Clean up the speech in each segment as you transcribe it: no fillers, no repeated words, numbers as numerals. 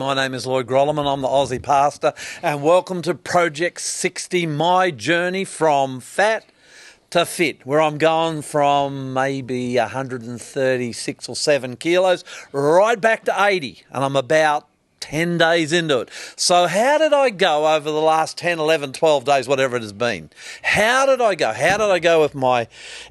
my name is Lloyd Grolleman. I'm the Aussie Pastor, and welcome to Project 60, my journey from fat to fit, where I'm going from maybe 136 or 7 kilos right back to 80, and I'm about 10 days into it. So how did I go over the last 10, 11, 12 days, whatever it has been? How did I go? How did I go with my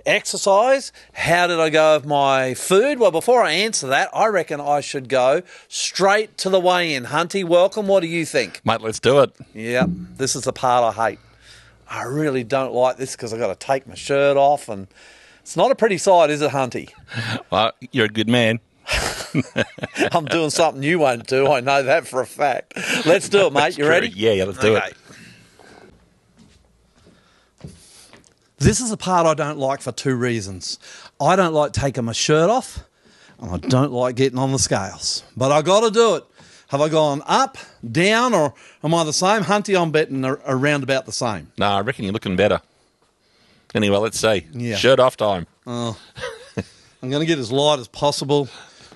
exercise? How did I go with my food? Well, before I answer that, I reckon I should go straight to the weigh-in. Hunty, welcome. What do you think? Mate, let's do it. Yeah, this is the part I hate. I really don't like this because I've got to take my shirt off, and it's not a pretty sight, is it, Hunty? Well, you're a good man. I'm doing something you won't do. I know that for a fact. Let's do it, mate. You ready? Yeah, let's do it. This is a part I don't like for 2 reasons. I don't like taking my shirt off, and I don't like getting on the scales. But I got to do it. Have I gone up, down, or am I the same? Hunty, I'm betting around about the same. No, I reckon you're looking better. Anyway, let's see. Yeah. Shirt off time. Oh, I'm going to get as light as possible.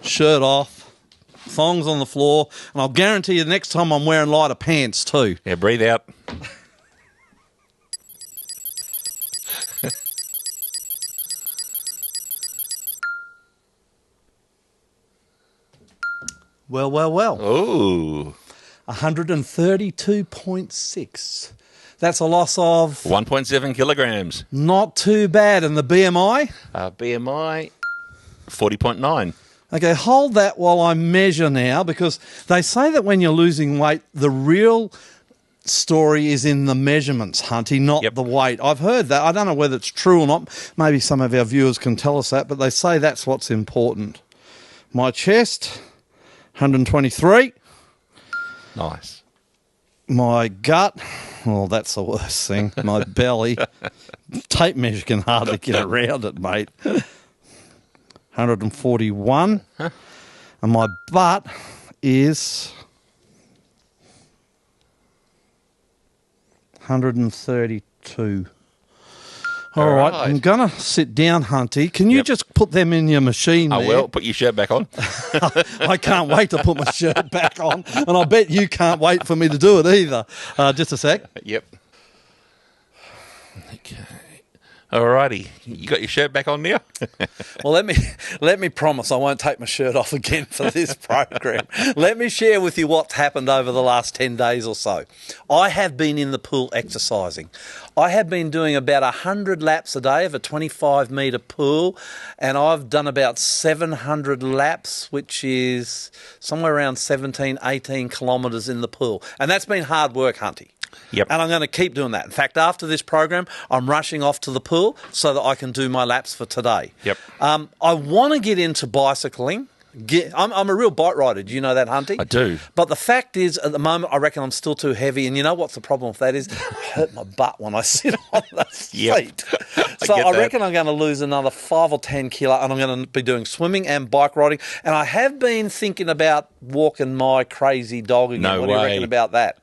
Shirt off, thongs on the floor, and I'll guarantee you the next time I'm wearing lighter pants too. Yeah, breathe out. Well. Ooh. 132.6. That's a loss of 1.7 kilograms. not too bad. And the BMI? BMI, 40.9. Okay, hold that while I measure now, because they say that when you're losing weight, the real story is in the measurements, Hunty, not the weight. I've heard that. I don't know whether it's true or not. Maybe some of our viewers can tell us that, but they say that's what's important. My chest, 123. Nice. My gut, well, that's the worst thing. My belly, tape measure can hardly get around it, mate. 141. Huh? And my butt is 132. All right, I'm going to sit down, Hunty. Can you just put them in your machine there? I will. Put your shirt back on. I can't wait to put my shirt back on, and I bet you can't wait for me to do it either. Just a sec. Yep. Okay. Alrighty. You got your shirt back on now? Well, let me promise I won't take my shirt off again for this program. Let me share with you what's happened over the last 10 days or so. I have been in the pool exercising. I have been doing about 100 laps a day of a 25-metre pool, and I've done about 700 laps, which is somewhere around 17, 18 kilometres in the pool. And that's been hard work, Hunty. Yep. And I'm going to keep doing that. In fact, after this program, I'm rushing off to the pool so that I can do my laps for today. Yep. I want to get into bicycling. I'm a real bike rider. Do you know that, Hunty? I do. But the fact is, at the moment, I reckon I'm still too heavy. And you know what's the problem with that is? I hurt my butt when I sit on the seat. So I reckon I'm going to lose another 5 or 10 kilo, and I'm going to be doing swimming and bike riding. And I have been thinking about walking my crazy dog again. No what do you reckon about that?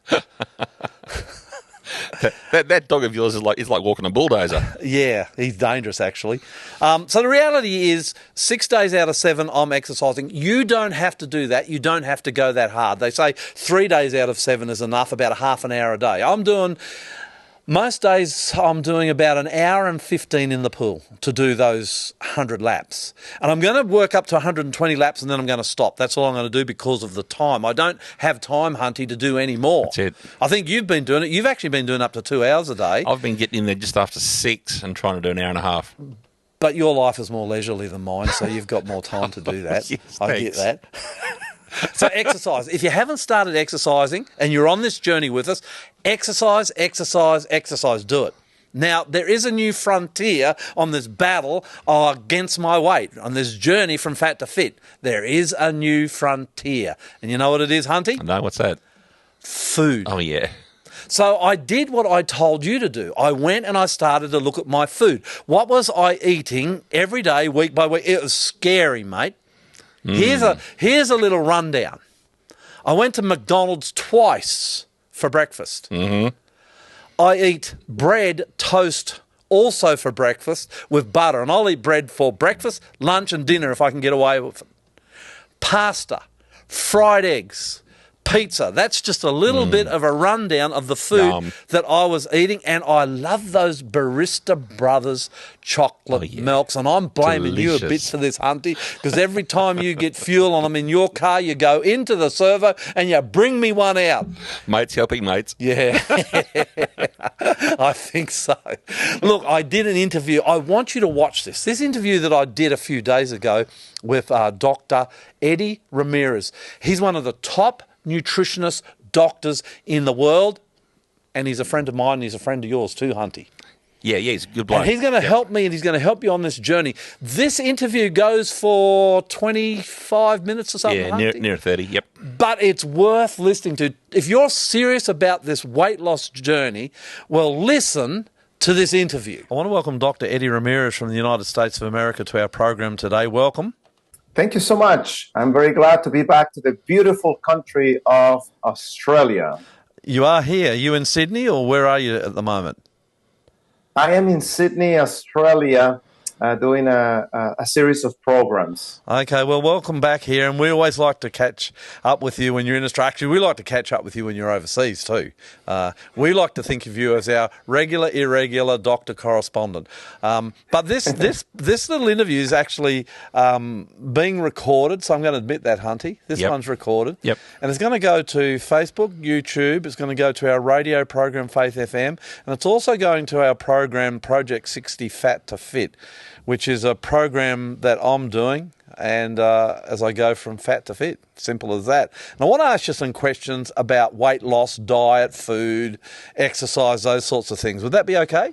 That dog of yours is like walking a bulldozer. Yeah, he's dangerous, actually. So the reality is 6 days out of 7, I'm exercising. You don't have to do that. You don't have to go that hard. They say 3 days out of 7 is enough, about a half an hour a day. Most days I'm doing about an hour and 15 in the pool to do those 100 laps. And I'm going to work up to 120 laps and then I'm going to stop. That's all I'm going to do because of the time. I don't have time, Hunty, to do any more. That's it. I think you've been doing it. You've actually been doing up to 2 hours a day. I've been getting in there just after 6 and trying to do an hour and a half. But your life is more leisurely than mine, so you've got more time to do that. Yes, I get that. So exercise. If you haven't started exercising and you're on this journey with us, exercise, do it. Now, there is a new frontier on this battle against my weight, on this journey from fat to fit. There is a new frontier. And you know what it is, Hunty? No, what's that? Food. Oh, yeah. So I did what I told you to do. I went and I started to look at my food. What was I eating every day, week by week? It was scary, mate. Here's a little rundown. I went to McDonald's twice for breakfast. Mm-hmm. I eat bread, toast, also for breakfast with butter. And I'll eat bread for breakfast, lunch and dinner if I can get away with it. Pasta, fried eggs, pizza. That's just a little bit of a rundown of the food Yum. that I was eating, and I love those Barista Brothers chocolate milks, and I'm blaming you a bit Delicious. for this, Hunty, because every time you get fuel on them in your car, you go into the servo and you bring me one out. Mates helping mates. Yeah, I think so. Look, I did an interview. I want you to watch this. This interview that I did a few days ago with Dr. Eddie Ramirez. He's one of the top nutritionist doctors in the world, and he's a friend of mine, and he's a friend of yours too, Hunty. Yeah, he's a good bloke. And he's going to help me, and he's going to help you on this journey. This interview goes for 25 minutes or something, Yeah, Hunty? near 30, yep. But it's worth listening to. If you're serious about this weight loss journey, well, listen to this interview. I want to welcome Dr. Eddie Ramirez from the United States of America to our program today. Welcome. Thank you so much. I'm very glad to be back to the beautiful country of Australia. You are here. Are you in Sydney, or where are you at the moment? I am in Sydney, Australia, doing a series of programs. Okay, well, welcome back here, and we always like to catch up with you when you're in Australia. Actually, we like to catch up with you when you're overseas too. We like to think of you as our regular, irregular doctor correspondent. But this little interview is actually being recorded, so I'm going to admit that, Hunty. This one's recorded. Yep. And it's going to go to Facebook, YouTube. It's going to go to our radio program, Faith FM, and it's also going to our program, Project 60 Fat to Fit, which is a program that I'm doing, and as I go from fat to fit, simple as that. And I want to ask you some questions about weight loss, diet, food, exercise, those sorts of things. Would that be okay?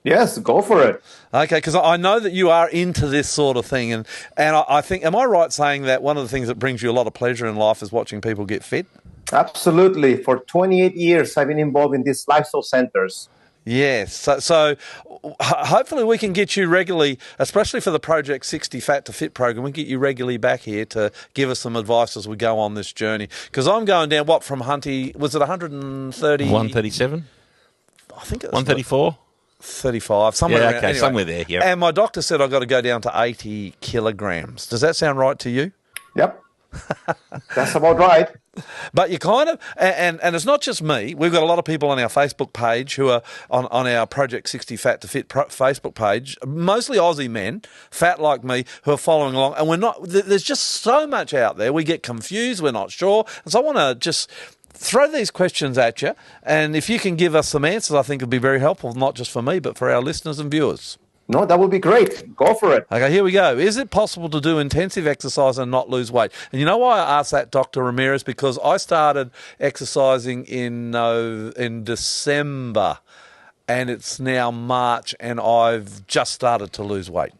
Yes, go for it. Okay, because I know that you are into this sort of thing, and I think, am I right saying that one of the things that brings you a lot of pleasure in life is watching people get fit? Absolutely. For 28 years, I've been involved in these lifestyle centers. Yes, so hopefully we can get you regularly, especially for the Project 60 Fat to Fit program, we can get you regularly back here to give us some advice as we go on this journey. Because I'm going down, from Hunty, was it 130? 137? I think it was 134? 35, somewhere around. Okay, Anyway. somewhere there, yeah. And my doctor said I've got to go down to 80 kilograms. Does that sound right to you? Yep. That's about right. But you kind of, and it's not just me. We've got a lot of people on our Facebook page who are on our Project 60 Fat to Fit Facebook page, mostly Aussie men, fat like me, who are following along. And we're not, there's just so much out there. We get confused. We're not sure. And so I want to just throw these questions at you. And if you can give us some answers, I think it'd be very helpful, not just for me, but for our listeners and viewers. No, that would be great. Go for it. Okay, here we go. Is it possible to do intensive exercise and not lose weight? And you know why I asked that, Dr. Ramirez? Because I started exercising in December, and it's now March, and I've just started to lose weight.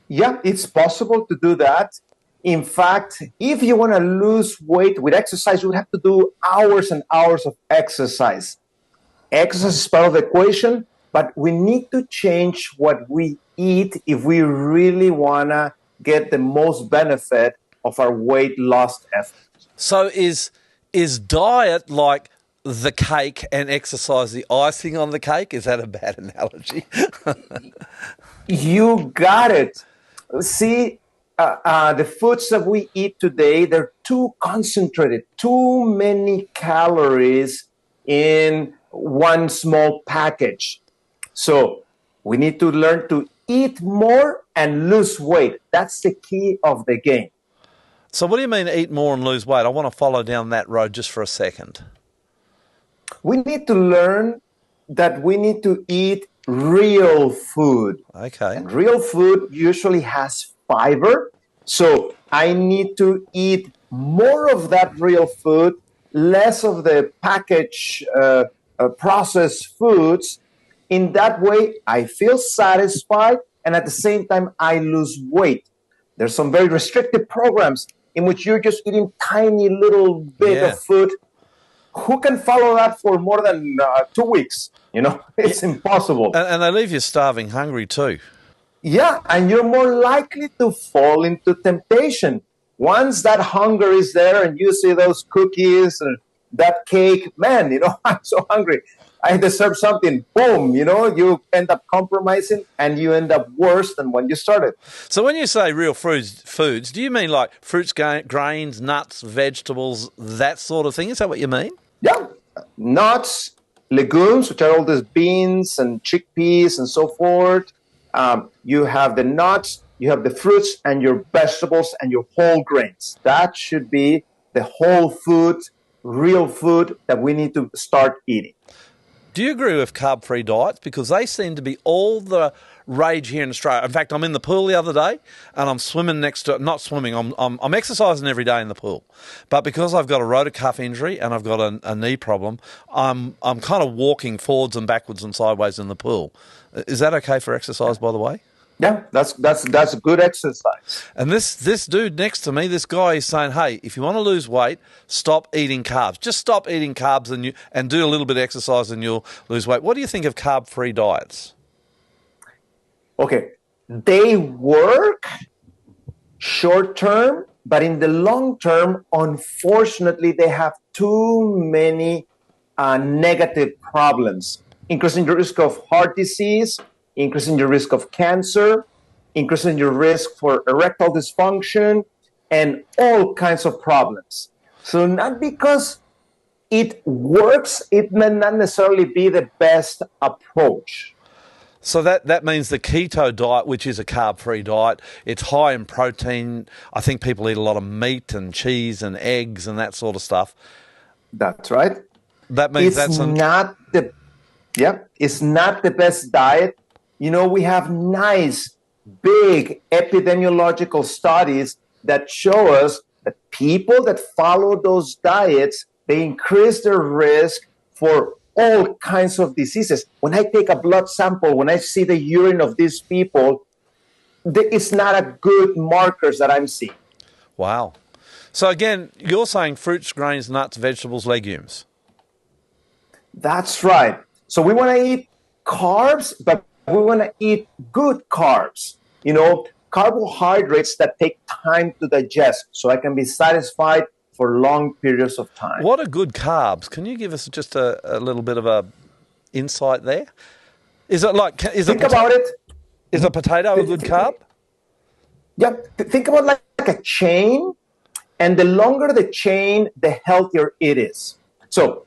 Yeah, it's possible to do that. In fact, if you want to lose weight with exercise, you would have to do hours and hours of exercise. Exercise is part of the equation, but we need to change what we eat if we really want to get the most benefit of our weight loss effort. So is diet like the cake and exercise the icing on the cake? Is that a bad analogy? You got it. See, the foods that we eat today, they're too concentrated, too many calories in one small package. So we need to learn to eat more and lose weight. That's the key of the game. So what do you mean eat more and lose weight? I want to follow down that road just for a second. We need to learn that we need to eat real food. Okay. And real food usually has fiber. So I need to eat more of that real food, less of the packaged processed foods. In that way, I feel satisfied, and at the same time, I lose weight. There's some very restrictive programs in which you're just eating tiny little bit of food. Who can follow that for more than 2 weeks? You know, it's impossible. And they leave you starving hungry too. Yeah, and you're more likely to fall into temptation. Once that hunger is there and you see those cookies and that cake, man, you know, I'm so hungry. I deserve something. Boom, you end up compromising and you end up worse than when you started. So when you say real foods, do you mean like fruits, grains, nuts, vegetables, that sort of thing? Is that what you mean? Yeah, nuts, legumes, which are all these beans and chickpeas and so forth. You have the nuts, you have the fruits, and your vegetables and your whole grains. That should be the whole food, real food that we need to start eating. Do you agree with carb-free diets? Because they seem to be all the rage here in Australia. In fact, I'm in the pool the other day and I'm swimming next to, not swimming, I'm exercising every day in the pool. But because I've got a rotator cuff injury and I've got a knee problem, I'm kind of walking forwards and backwards and sideways in the pool. Is that okay for exercise, by the way? Yeah, that's a good exercise. And this dude next to me, this guy is saying, hey, if you want to lose weight, stop eating carbs. Just stop eating carbs and do a little bit of exercise and you'll lose weight. What do you think of carb-free diets? Okay, they work short term, but in the long term, unfortunately, they have too many negative problems, increasing your risk of heart disease, increasing your risk of cancer, increasing your risk for erectile dysfunction, and all kinds of problems. So not because it works, it may not necessarily be the best approach. So that means the keto diet, which is a carb-free diet, it's high in protein. I think people eat a lot of meat and cheese and eggs and that sort of stuff. That's right. That means it's not the best diet. We have nice, big epidemiological studies that show us that people that follow those diets, they increase their risk for all kinds of diseases. When I take a blood sample, when I see the urine of these people, it's not a good markers that I'm seeing. Wow. So again, you're saying fruits, grains, nuts, vegetables, legumes. That's right. So we want to eat carbs, but we want to eat good carbs. Carbohydrates that take time to digest so I can be satisfied for long periods of time. What are good carbs? Can you give us just a little bit of a insight there? Is it like think about it? Is a potato a good carb? Yeah. Think about like a chain, and the longer the chain, the healthier it is. So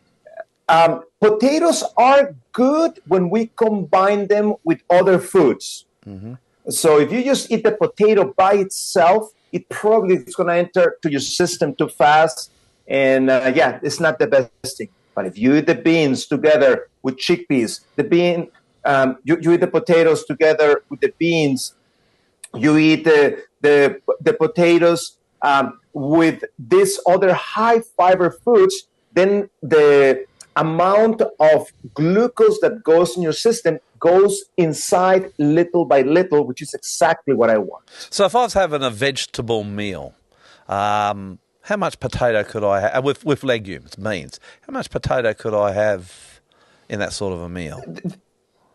potatoes are good when we combine them with other foods. Mm-hmm. So if you just eat the potato by itself, it probably is going to enter to your system too fast. And it's not the best thing. But if you eat the beans together with chickpeas, you eat the potatoes together with the beans, you eat the potatoes with these other high fiber foods, then the amount of glucose that goes in your system goes inside little by little, which is exactly what I want. So if I was having a vegetable meal, how much potato could I have, with legumes, beans, how much potato could I have in that sort of a meal?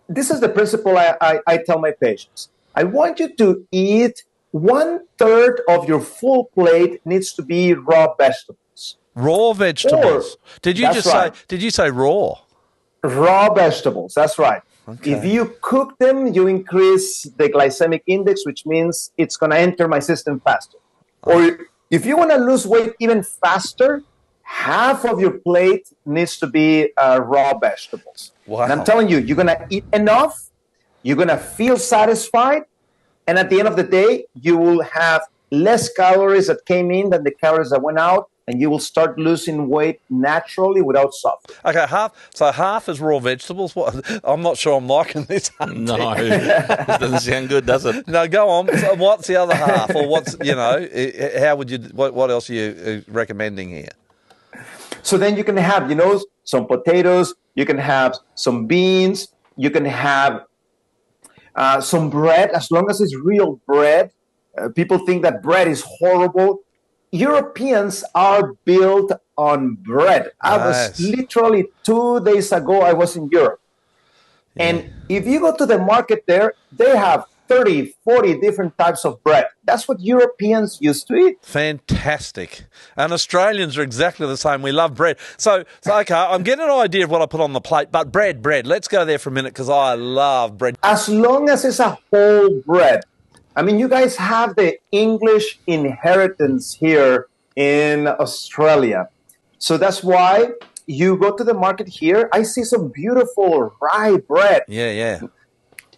This is the principle I tell my patients. I want you to eat 1/3 of your full plate needs to be raw vegetables. Raw vegetables? Did you say raw? Raw vegetables, that's right. Okay. If you cook them, you increase the glycemic index, which means it's going to enter my system faster. Or if you want to lose weight even faster, half of your plate needs to be raw vegetables. Wow. And I'm telling you, you're going to eat enough, you're going to feel satisfied, and at the end of the day, you will have less calories that came in than the calories that went out, and you will start losing weight naturally without suffering. Okay, half is raw vegetables. What? I'm not sure I'm liking this. No, this doesn't sound good, does it? No, go on. So what's the other half, or how would you? What else are you recommending here? So then you can have, some potatoes. You can have some beans. You can have some bread, as long as it's real bread. People think that bread is horrible. Europeans are built on bread. Nice. I was literally 2 days ago, I was in Europe. Yeah. And if you go to the market there, they have 30, 40 different types of bread. That's what Europeans used to eat. Fantastic. And Australians are exactly the same. We love bread. So okay, I'm getting an idea of what I put on the plate, but bread. Let's go there for a minute because I love bread. As long as it's a whole bread. I mean, you guys have the English inheritance here in Australia. So that's why you go to the market here. I see some beautiful rye bread. Yeah.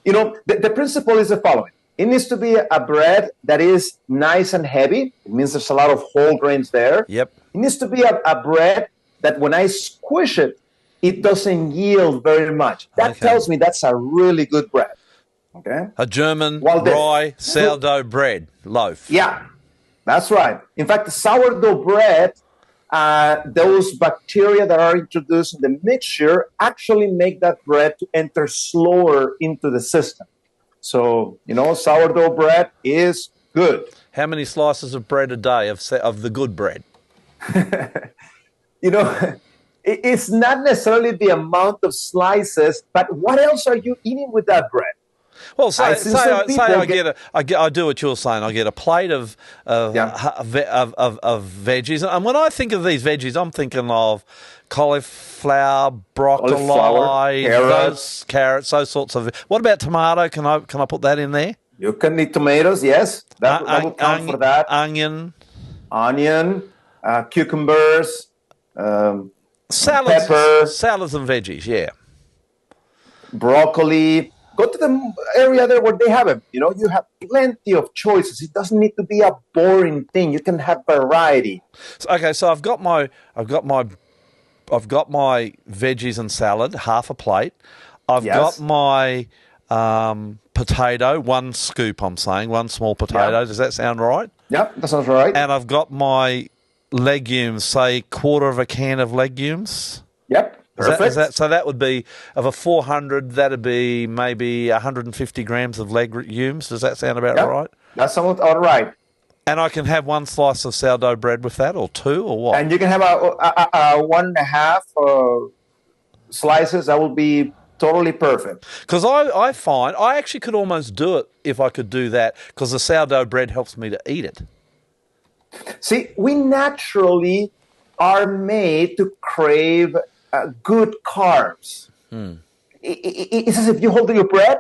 You know, the principle is the following. It needs to be a bread that is nice and heavy. It means there's a lot of whole grains there. Yep. It needs to be a bread that when I squish it, it doesn't yield very much. That tells me that's a really good bread. Okay. A German rye sourdough bread loaf. Yeah, that's right. In fact, the sourdough bread, those bacteria that are introduced in the mixture actually make that bread to enter slower into the system. So, you know, sourdough bread is good. How many slices of bread a day of the good bread? You know, it's not necessarily the amount of slices, but what else are you eating with that bread? Well, say I do what you're saying. I get a plate of veggies, and when I think of these veggies, I'm thinking of cauliflower, broccoli, carrots, those sorts of. What about tomato? Can I put that in there? You can eat tomatoes. Yes, that will count for that. Onion, cucumbers, salads and veggies. Yeah, broccoli. Go to the area there where they have it. You know, you have plenty of choices. It doesn't need to be a boring thing. You can have variety. So I've got my veggies and salad, half a plate. I've got my potato, one scoop. I'm saying one small potato. Does that sound right? Yeah, that sounds right. And I've got my legumes, say quarter of a can of legumes. Yep. Perfect. So that would be, of a 400, that'd be maybe 150 grams of legumes. Does that sound about right? That sounds all right. And I can have one slice of sourdough bread with that, or two, or what? And you can have a 1.5 slices. That will be totally perfect. Because I find I actually could almost do it if I could do that, because the sourdough bread helps me to eat it. See, we naturally are made to crave good carbs. It's as if you hold your bread,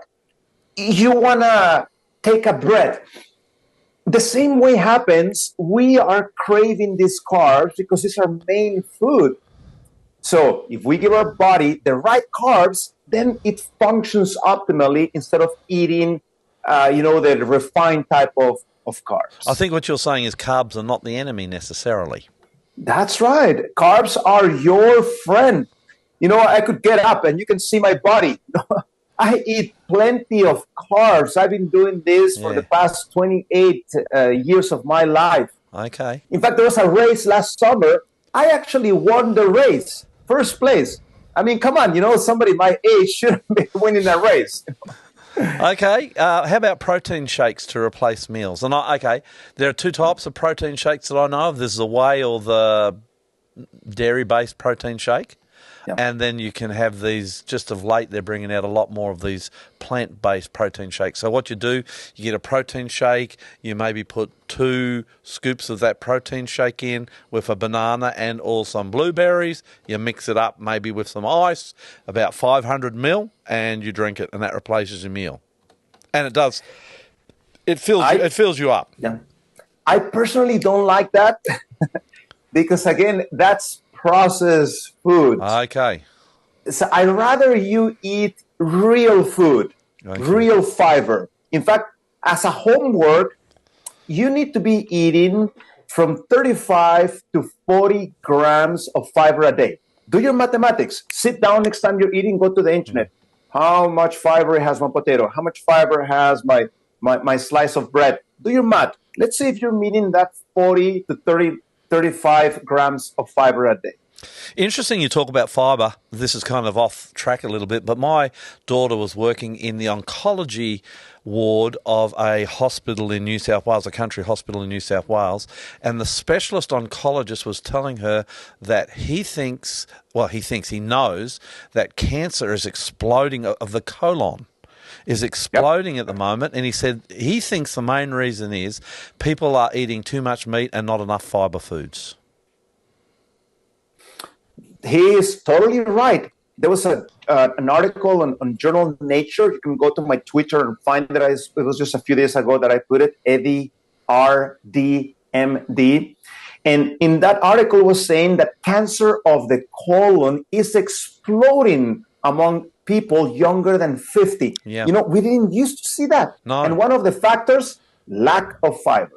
you want to take a breath. The same way happens, we are craving these carbs because it's our main food. So if we give our body the right carbs, then it functions optimally instead of eating, the refined type of carbs. I think what you're saying is carbs are not the enemy necessarily. That's right. Carbs are your friend. You know, I could get up and you can see my body. I eat plenty of carbs. I've been doing this for the past 28 years of my life. Okay. In fact, there was a race last summer. I actually won the race, first place. I mean, come on, somebody my age shouldn't be winning a race. Okay. How about protein shakes to replace meals? And there are two types of protein shakes that I know of. There's the whey or the dairy-based protein shake. Yep. And then you can have these, just of late, they're bringing out a lot more of these plant-based protein shakes. So what you do, you get a protein shake, you maybe put 2 scoops of that protein shake in with a banana and or some blueberries. You mix it up maybe with some ice, about 500 ml, and you drink it, and that replaces your meal. And it does. It fills you up. Yeah. I personally don't like that because, again, that's processed food. Okay. So I'd rather you eat real food, real fiber. In fact, as a homework, you need to be eating from 35 to 40 grams of fiber a day. Do your mathematics. Sit down next time you're eating, go to the internet. How much fiber has my potato? How much fiber has my slice of bread? Do your math. Let's see if you're meeting that 40 to 35 grams of fiber a day. Interesting you talk about fibre. This is kind of off track a little bit, but my daughter was working in the oncology ward of a hospital in New South Wales, a country hospital in New South Wales, and the specialist oncologist was telling her that he knows that cancer is exploding of the colon. is exploding at the moment. And he said he thinks the main reason is people are eating too much meat and not enough fiber foods. He is totally right. There was an article on Journal Nature. You can go to my Twitter and find that it was just a few days ago that I put it, Eddie RDMD. And in that article was saying that cancer of the colon is exploding among people younger than 50. Yeah. You know, we didn't used to see that. No. And one of the factors, lack of fiber.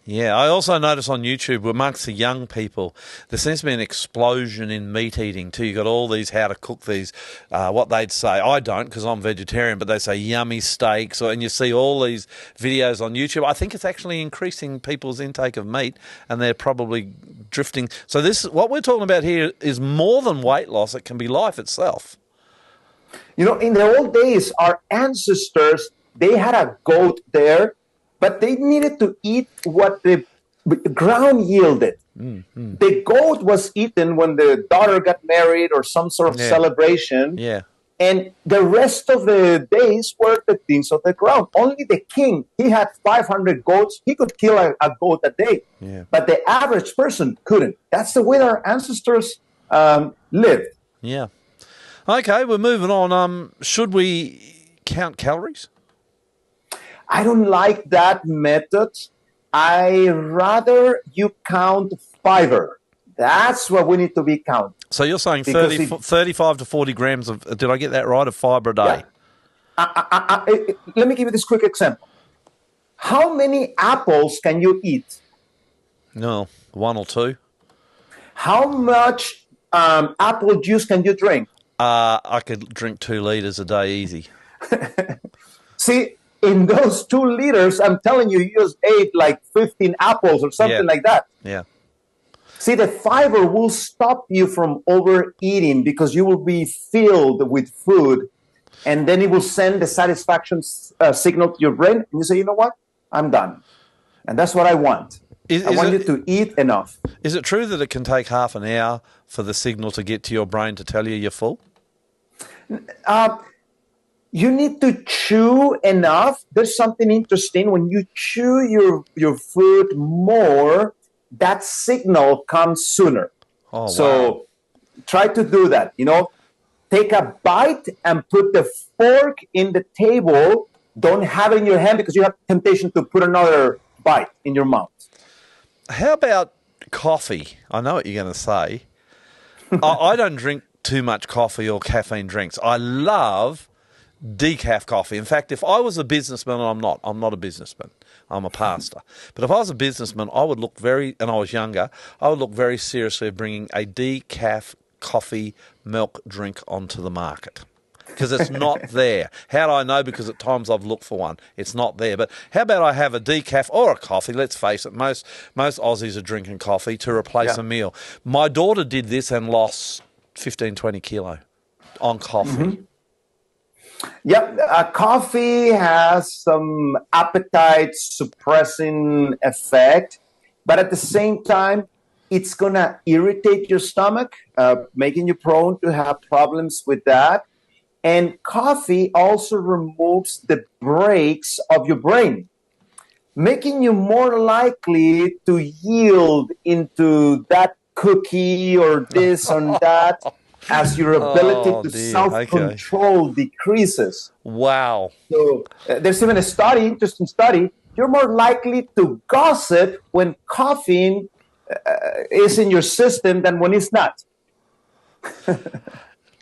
Yeah, I also notice on YouTube amongst the young people, there seems to be an explosion in meat eating too. You got all these how to cook these, what they'd say. I don't because I'm vegetarian, but they say yummy steaks, and you see all these videos on YouTube. I think it's actually increasing people's intake of meat, and they're probably drifting. So this, what we're talking about here, is more than weight loss. It can be life itself. You know, in the old days, our ancestors, they had a goat there, but they needed to eat what the ground yielded. Mm-hmm. The goat was eaten when the daughter got married or some sort of celebration. Yeah. And the rest of the days were the things of the ground. Only the king, he had 500 goats. He could kill a goat a day. Yeah. But the average person couldn't. That's the way our ancestors lived. Yeah. Okay, we're moving on. Should we count calories? I don't like that method. I rather you count fiber. That's what we need to be counting. So you're saying 35 to 40 grams of, did I get that right, of fiber a day? Yeah. Let me give you this quick example. How many apples can you eat? No, one or two. How much apple juice can you drink? I could drink 2 liters a day easy. See, in those 2 liters, I'm telling you, you just ate like 15 apples or something like that. Yeah. See, the fiber will stop you from overeating because you will be filled with food, and then it will send the satisfaction signal to your brain, and you say, you know what? I'm done. And that's what I want. I want you to eat enough. Is it true that it can take half an hour for the signal to get to your brain to tell you you're full? You need to chew enough. There's something interesting. When you chew your food more, that signal comes sooner. Oh, so try to do that. You know, take a bite and put the fork in the table. Don't have it in your hand because you have temptation to put another bite in your mouth. How about coffee? I know what you're going to say. I don't drink too much coffee or caffeine drinks. I love decaf coffee. In fact, if I was a businessman, and I'm not a businessman, I'm a pastor. But if I was a businessman, I would look and I was younger, I would look very seriously at bringing a decaf coffee milk drink onto the market. Because it's not there. How do I know? Because at times I've looked for one. It's not there. But how about I have a decaf or a coffee? Let's face it, most Aussies are drinking coffee to replace a meal. My daughter did this and lost 15, 20 kilo on coffee. Mm-hmm. Yep, coffee has some appetite suppressing effect, but at the same time, it's going to irritate your stomach, making you prone to have problems with that. And coffee also removes the brakes of your brain, making you more likely to yield into that cookie or this or that as your ability to self-control decreases. Wow. So there's even a interesting study. You're more likely to gossip when caffeine is in your system than when it's not.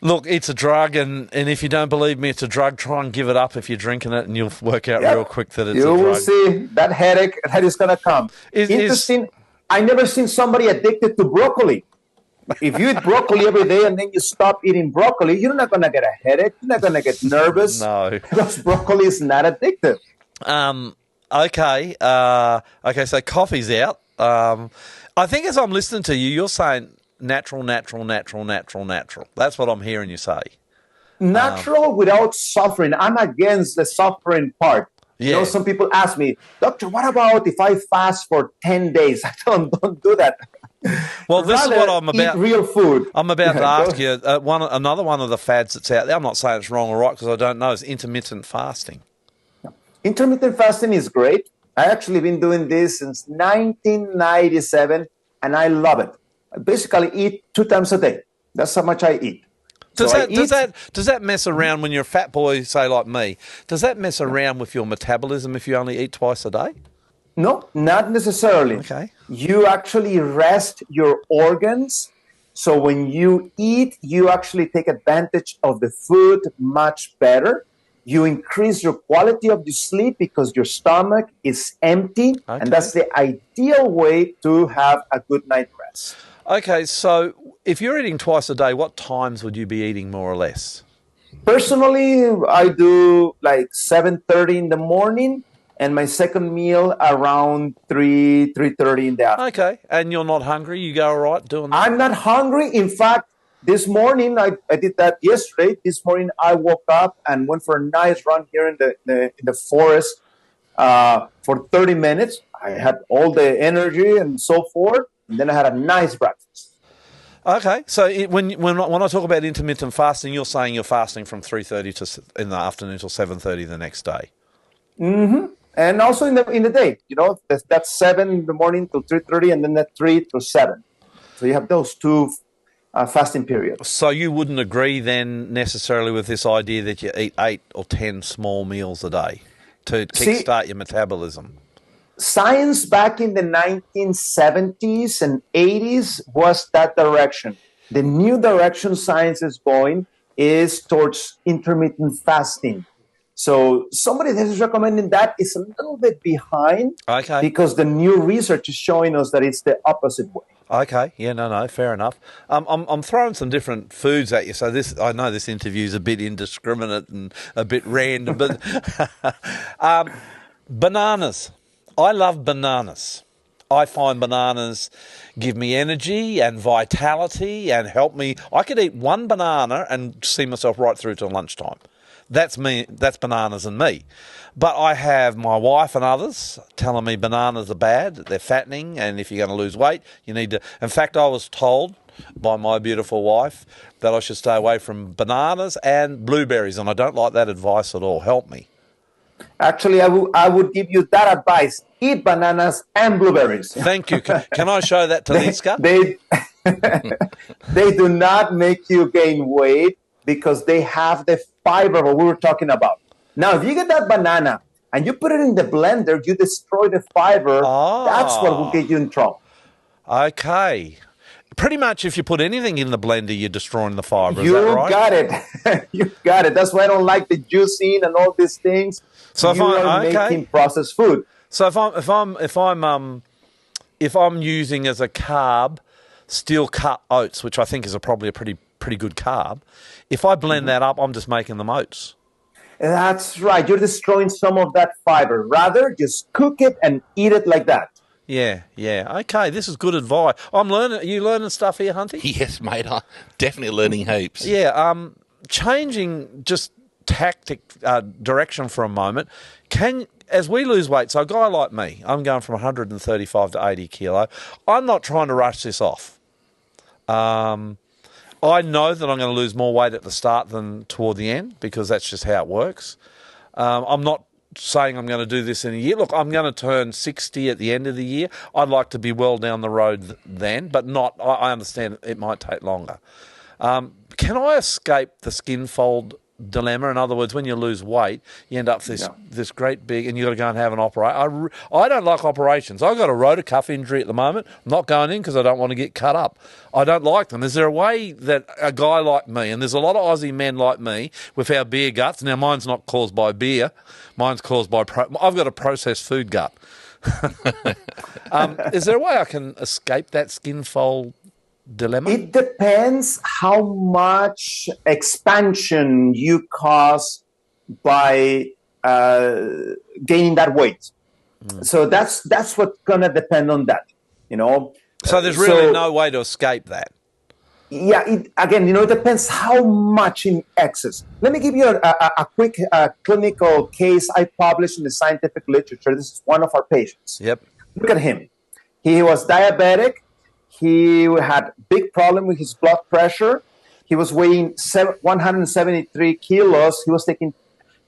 Look, it's a drug, and if you don't believe me, it's a drug. Try and give it up if you're drinking it, and you'll work out real quick that it's a drug. You will see that headache is going to come. Interesting. I never seen somebody addicted to broccoli. If you eat broccoli every day and then you stop eating broccoli, you're not going to get a headache. You're not going to get nervous. No. Because broccoli is not addictive. Okay. Okay, so coffee's out. I think as I'm listening to you, you're saying natural. That's what I'm hearing you say. Natural without suffering. I'm against the suffering part. Yeah. You know, some people ask me, Doctor, what about if I fast for 10 days? I tell them, don't do that. Well, this is what I'm Eat about. real food. I'm about to Go ask ahead. you another one of the fads that's out there. I'm not saying it's wrong or right because I don't know. Is intermittent fasting. Intermittent fasting is great. I actually been doing this since 1997, and I love it. I basically eat 2 times a day. That's how much I eat. So Does I that eat. does that mess around when you're a fat boy, say like me? Does that mess around with your metabolism if you only eat twice a day? No, not necessarily. Okay. You actually rest your organs. So when you eat, you actually take advantage of the food much better. You increase your quality of your sleep because your stomach is empty. Okay. And that's the ideal way to have a good night rest. Okay, so if you're eating twice a day, what times would you be eating more or less? Personally, I do like 7:30 in the morning and my second meal around 3:30 in the afternoon. Okay, and you're not hungry? You go all right doing that? I'm not hungry. In fact, this morning, I did that yesterday. This morning, I woke up and went for a nice run here in the forest for 30 minutes. I had all the energy and so forth. And then I had a nice breakfast. Okay, so when I talk about intermittent fasting, you're saying you're fasting from 3:30 in the afternoon till 7:30 the next day. And also in the day, that's 7 in the morning till 3:30, and then that 3 to 7. So you have those two fasting periods. So you wouldn't agree then necessarily with this idea that you eat 8 or 10 small meals a day to kickstart your metabolism? Science back in the 1970s and 80s was that direction. The new direction science is going is towards intermittent fasting. So somebody that is recommending that is a little bit behind, Okay. because the new research is showing us that it's the opposite way. Okay, yeah, no, fair enough. I'm throwing some different foods at you, so I know this interview is a bit indiscriminate and a bit random, but bananas. I love bananas. I find bananas give me energy and vitality and help me. I could eat one banana and see myself right through till lunchtime. That's me. That's bananas and me. But I have my wife and others telling me bananas are bad, they're fattening, and if you're going to lose weight, you need to... In fact, I was told by my beautiful wife that I should stay away from bananas and blueberries, and I don't like that advice at all. Help me. Actually, I would give you that advice. Eat bananas and blueberries. Thank you. Can I show that to Liska? They do not make you gain weight because they have the fiber what we were talking about. Now, if you get that banana and you put it in the blender, you destroy the fiber. That's what will get you in trouble. Okay. Pretty much if you put anything in the blender, you're destroying the fiber. Is You that right? got it. You got it. That's why I don't like the juicing and all these things. So if you are making processed food. So if I'm using as a carb steel cut oats, which I think is probably a pretty good carb, if I blend that up, I'm just making them oats. That's right. You're destroying some of that fiber. Rather, just cook it and eat it like that. Yeah. Okay, this is good advice. I'm learning. Are you learning stuff here, Hunty? Yes, mate. I'm definitely learning heaps. Yeah. Changing just direction for a moment. As we lose weight, so a guy like me, I'm going from 135 to 80 kilo. I'm not trying to rush this off. I know that I'm going to lose more weight at the start than toward the end because that's just how it works. I'm not saying I'm going to do this in a year. Look, I'm going to turn 60 at the end of the year. I'd like to be well down the road then, but not. I understand it might take longer. Can I escape the skin fold dilemma? In other words, when you lose weight, you end up this great big, and you've got to go and have an operation. I don't like operations. I've got a rotator cuff injury at the moment. I'm not going in because I don't want to get cut up. I don't like them. Is there a way that a guy like me, and there's a lot of Aussie men like me with our beer guts, now mine's not caused by beer, mine's caused by, I've got a processed food gut. Is there a way I can escape that skin fold dilemma? It depends how much expansion you cause by gaining that weight. So that's what's gonna depend on that. So there's really no way to escape that. Yeah. It depends how much in excess. Let me give you a quick clinical case I published in the scientific literature. This is one of our patients. Yep. Look at him. He was diabetic. He had big problem with his blood pressure. He was weighing 173 kilos. He was taking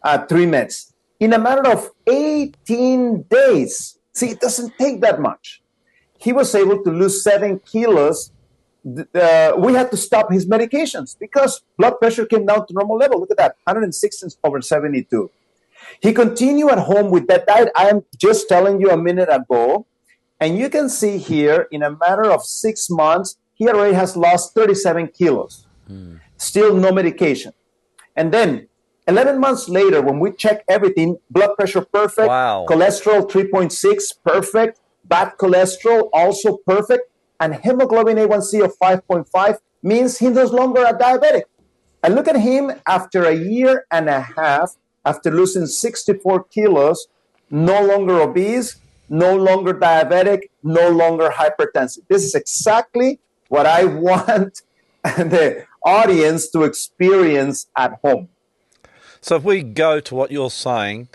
3 meds. In a matter of 18 days, see, it doesn't take that much. He was able to lose 7 kilos. We had to stop his medications because blood pressure came down to normal level. Look at that, 116/72. He continued at home with that diet I am just telling you a minute ago. And you can see here, in a matter of 6 months, he already has lost 37 kilos. Still no medication. And then 11 months later, when we check everything, blood pressure perfect, Wow. cholesterol 3.6 perfect, bad cholesterol also perfect, and hemoglobin A1C of 5.5 means he's no longer a diabetic. And look at him after a year and a half, after losing 64 kilos, no longer obese, no longer diabetic, no longer hypertensive. This is exactly what I want the audience to experience at home. So if we go to what you're saying,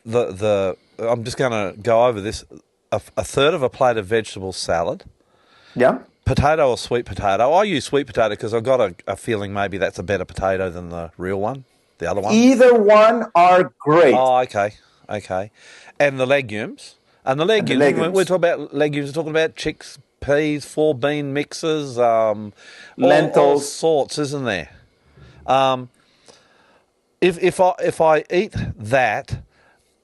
I'm just going to go over this. A third of a plate of vegetable salad. Yeah. Potato or sweet potato. I use sweet potato because I've got a feeling maybe that's a better potato than the real one, the other one. Either one are great. Oh, okay. And the legumes. And the legumes. We're talking about legumes. We're talking about chicks, peas, 4-bean mixes, Lentils. all sorts, isn't there? If I eat that,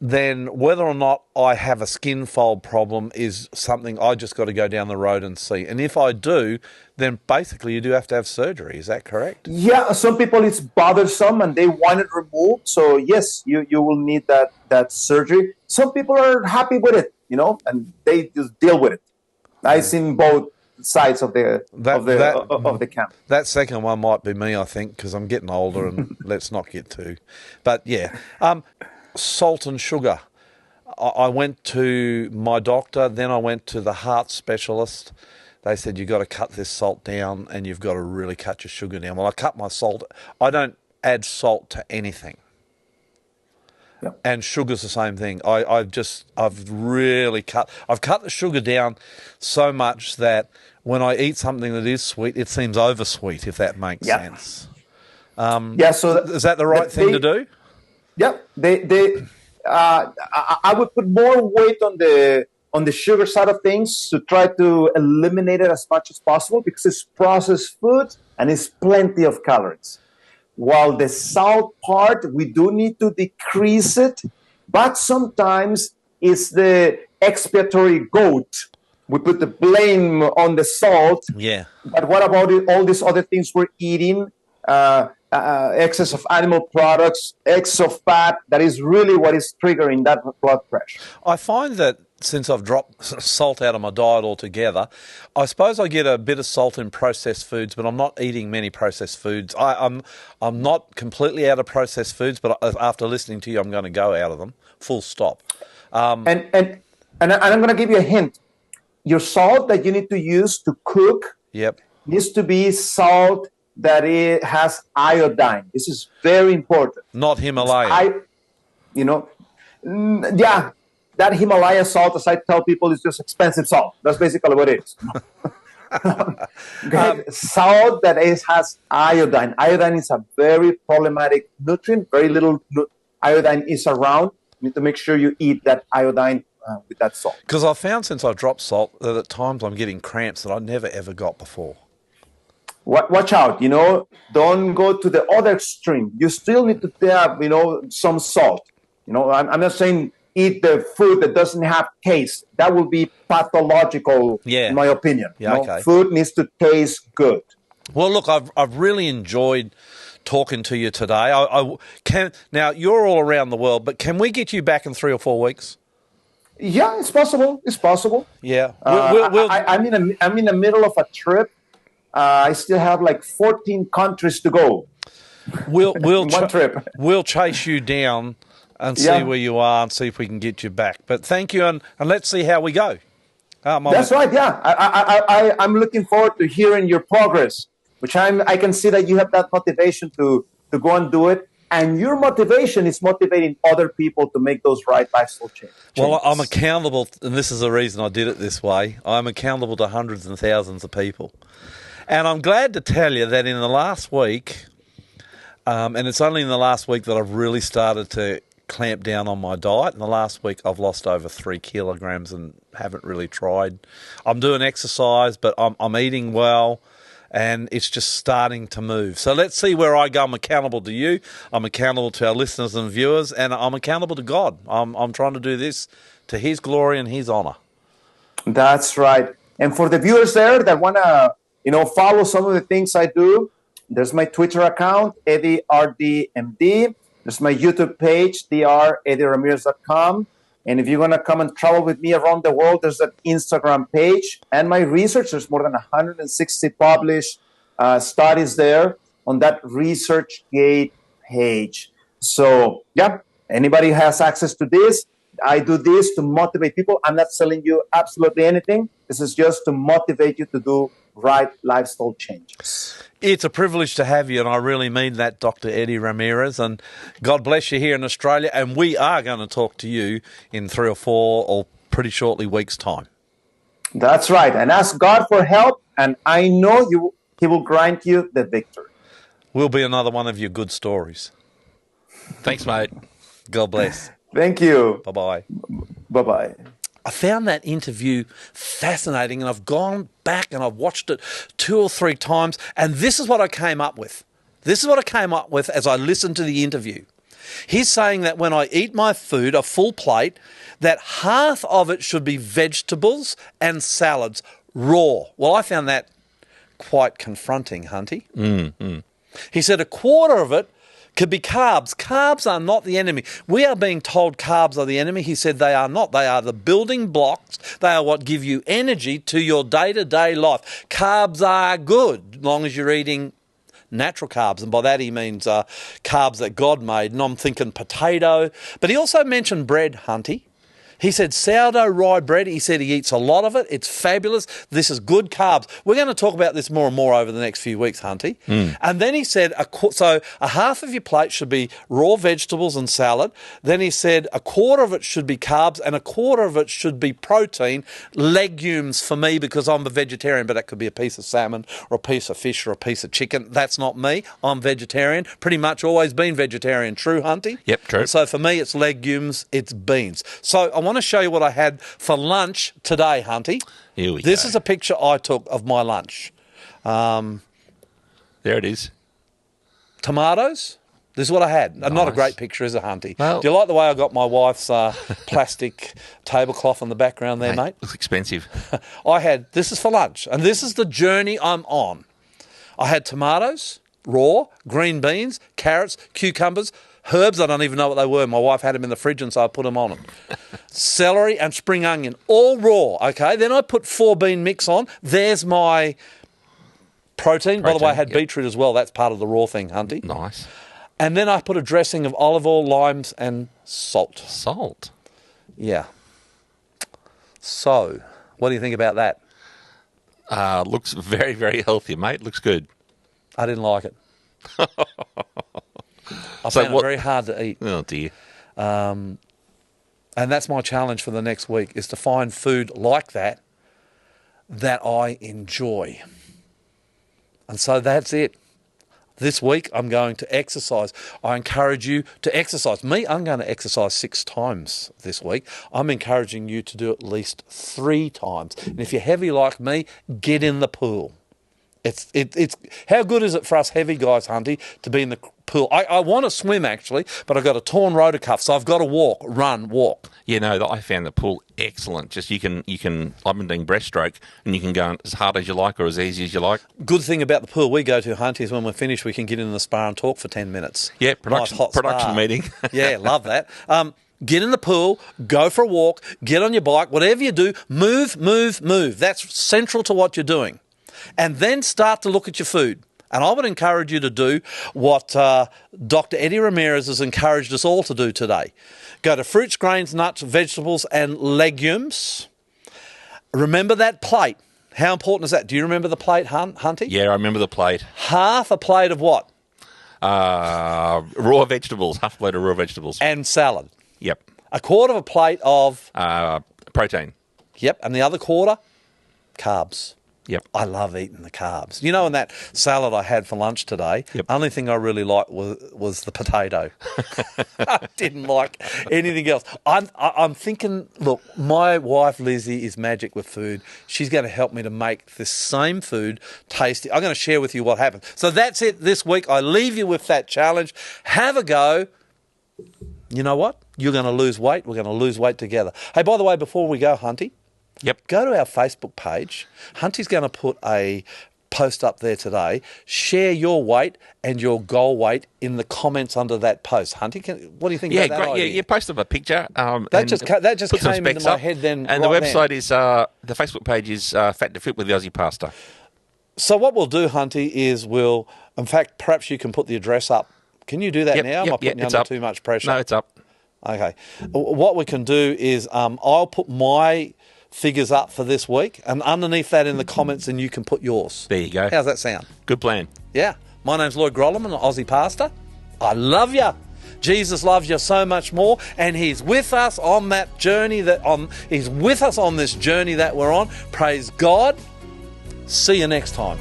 then whether or not I have a skin fold problem is something I just got to go down the road and see. And if I do, then basically you do have to have surgery. Is that correct? Yeah, some people it's bothersome and they want it removed. So yes, you will need that surgery. Some people are happy with it, and they just deal with it. I've seen both sides of the camp. That second one might be me, I think, because I'm getting older and let's not get too. But yeah. Salt and sugar. I went to my doctor, then I went to the heart specialist. They said, you've got to cut this salt down and you've got to really cut your sugar down. Well, I cut my salt. I don't add salt to anything. Yep. And sugar's the same thing. I've cut the sugar down so much that when I eat something that is sweet, it seems oversweet, if that makes sense. So is that the right thing to do? Yeah, I would put more weight on the sugar side of things to try to eliminate it as much as possible because it's processed food and it's plenty of calories. While the salt part, we do need to decrease it, but sometimes it's the expiatory goat. We put the blame on the salt. Yeah. But what about all these other things we're eating? Excess of animal products, excess of fat, that is really what is triggering that blood pressure. I find that since I've dropped salt out of my diet altogether, I suppose I get a bit of salt in processed foods, but I'm not eating many processed foods. I'm not completely out of processed foods, but after listening to you, I'm going to go out of them, full stop. And I'm going to give you a hint. Your salt that you need to use to cook needs to be salt that it has iodine. This is very important. Not Himalaya. That Himalaya salt, as I tell people, is just expensive salt. That's basically what it is. Salt that has iodine. Iodine is a very problematic nutrient. Very little iodine is around. You need to make sure you eat that iodine with that salt. Because I've found since I've dropped salt that at times I'm getting cramps that I never ever got before. Watch out, don't go to the other extreme. You still need to have, some salt. I'm not saying eat the food that doesn't have taste. That would be pathological, in my opinion. Food needs to taste good. Well, look, I've really enjoyed talking to you today. Now, you're all around the world, but can we get you back in 3 or 4 weeks? Yeah, it's possible. It's possible. Yeah. I'm in the middle of a trip. I still have like 14 countries to go. One trip. We'll chase you down and see where you are and see if we can get you back. But thank you, and let's see how we go. That's right. Yeah, I'm looking forward to hearing your progress, which I can see that you have that motivation to go and do it. And your motivation is motivating other people to make those right lifestyle changes. Well, I'm accountable, and this is the reason I did it this way. I'm accountable to hundreds and thousands of people. And I'm glad to tell you that in the last week, and it's only in the last week that I've really started to clamp down on my diet. In the last week, I've lost over 3 kilograms and haven't really tried. I'm doing exercise, but I'm eating well, and it's just starting to move. So let's see where I go. I'm accountable to you. I'm accountable to our listeners and viewers, and I'm accountable to God. I'm trying to do this to His glory and His honor. That's right. And for the viewers there that want to, follow some of the things I do, there's my Twitter account, Eddie RDMD. There's my YouTube page, dreddieramirez.com. And if you're going to come and travel with me around the world, there's that Instagram page. And my research, there's more than 160 published studies there on that ResearchGate page. So, yeah, anybody has access to this. I do this to motivate people. I'm not selling you absolutely anything. This is just to motivate you to do right lifestyle changes. It's a privilege to have you, and I really mean that, Dr. Eddie Ramirez, and God bless you here in Australia, and we are going to talk to you in 3 or 4 or pretty shortly weeks' time. That's right, and ask God for help, and I know He will grant you the victory. Will be another one of your good stories. Thanks, mate. God bless. Thank you. Bye-bye. Bye-bye. I found that interview fascinating, and I've gone back and I've watched it 2 or 3 times, and this is what I came up with. This is what I came up with as I listened to the interview. He's saying that when I eat my food, a full plate, that half of it should be vegetables and salads, raw. Well, I found that quite confronting, Hunty. He said a quarter of it could be carbs. Carbs are not the enemy. We are being told carbs are the enemy. He said they are not. They are the building blocks. They are what give you energy to your day-to-day life. Carbs are good, as long as you're eating natural carbs. And by that he means carbs that God made. And I'm thinking potato. But he also mentioned bread, Hunty. He said sourdough rye bread. He said he eats a lot of it. It's fabulous. This is good carbs. We're going to talk about this more and more over the next few weeks, Hunty. And then he said, so a half of your plate should be raw vegetables and salad. Then he said a quarter of it should be carbs and a quarter of it should be protein, legumes for me because I'm a vegetarian, but that could be a piece of salmon or a piece of fish or a piece of chicken. That's not me. I'm vegetarian. Pretty much always been vegetarian. True, Hunty? Yep, true. So for me, it's legumes, it's beans. So I want to show you what I had for lunch today, Hunty. Here we This go. is a picture I took of my lunch. There it is. Tomatoes. This is what I had. Not a Nice. great picture, is it, Hunty? Well- Do you like the way I got my wife's plastic tablecloth in the background there, mate? Looks expensive. This is for lunch, and this is the journey I'm on. I had tomatoes, raw, green beans, carrots, cucumbers, herbs, I don't even know what they were. My wife had them in the fridge, and so I put them on them. Celery and spring onion, all raw, okay? Then I put 4-bean mix on. There's my protein. By the way, I had Yep. beetroot as well. That's part of the raw thing, Hunty. Nice. And then I put a dressing of olive oil, limes, and salt. Salt. Yeah. So, what do you think about that? Looks very, very healthy, mate. Looks good. I didn't like it. I So found what- it very hard to eat. Oh, dear. And that's my challenge for the next week, is to find food like that I enjoy. And so that's it. This week, I'm going to exercise. I encourage you to exercise. I'm going to exercise 6 times this week. I'm encouraging you to do at least 3 times. And if you're heavy like me, get in the pool. It's how good is it for us heavy guys, Hunty, to be in the pool? I want to swim, actually, but I've got a torn rotor cuff, so I've got to walk. Yeah, no, I found the pool excellent. Just you can. I've been doing breaststroke, and you can go as hard as you like or as easy as you like. Good thing about the pool we go to, Hunty, is when we're finished, we can get in the spa and talk for 10 minutes. Yeah, Nice hot spa. production meeting. Yeah, love that. Get in the pool, go for a walk, get on your bike, whatever you do, move. That's central to what you're doing. And then start to look at your food. And I would encourage you to do what Dr. Eddie Ramirez has encouraged us all to do today. Go to fruits, grains, nuts, vegetables, and legumes. Remember that plate. How important is that? Do you remember the plate, Hunty? Yeah, I remember the plate. Half a plate of what? Raw vegetables, half a plate of raw vegetables. And salad. Yep. A quarter of a plate of... Protein. Yep. And the other quarter, carbs. Yep. I love eating the carbs. You know, in that salad I had for lunch today, only thing I really liked was the potato. I didn't like anything else. I'm thinking, look, my wife Lizzie is magic with food. She's going to help me to make this same food tasty. I'm going to share with you what happened. So that's it this week. I leave you with that challenge. Have a go. You know what? You're going to lose weight. We're going to lose weight together. Hey, by the way, before we go, Hunty, go to our Facebook page. Hunty's going to put a post up there today. Share your weight and your goal weight in the comments under that post. Hunty, what do you think about that idea? You posted a picture. That just came into my head then. And the website is, the Facebook page is Fat to Fit with the Aussie Pastor. So what we'll do, Hunty, is in fact, perhaps you can put the address up. Can you do that now? Am I putting you under too much pressure? No, it's up. Okay. What we can do is I'll put my figures up for this week, and underneath that in the comments, and you can put yours. There you go. How's that sound? Good plan. Yeah. My name's Lloyd Grolleman, an Aussie pastor. I love you. Jesus loves you so much more, and he's with us on that journey he's with us on this journey that we're on. Praise God. See you next time.